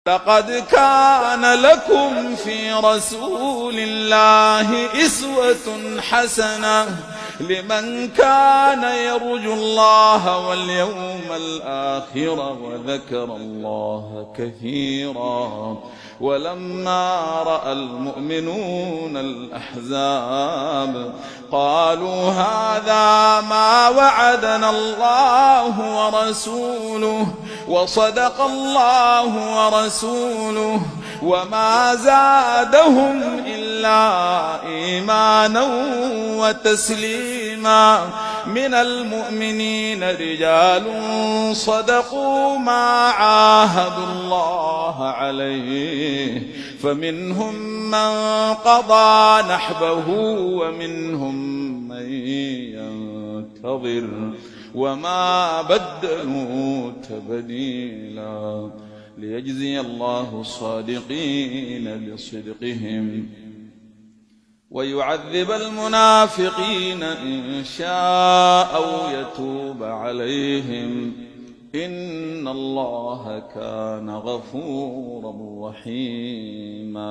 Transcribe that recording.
لقد كان لكم في رسول الله أسوة حسنة لمن كان يرجو الله واليوم الآخر وذكر الله كثيرا. ولما رأى المؤمنون الأحزاب قالوا هذا ما وعدنا الله ورسوله وصدق الله ورسوله وما زادهم إلا إيمانا وتسليما. من المؤمنين رجال صدقوا ما عاهدوا الله عليه فمنهم من قضى نحبه ومنهم من ينتظر وما بدلوا تبديلا. ليجزي الله الصادقين بصدقهم ويعذب المنافقين إن شاء أو يتوب عليهم إن الله كان غفورا رحيما.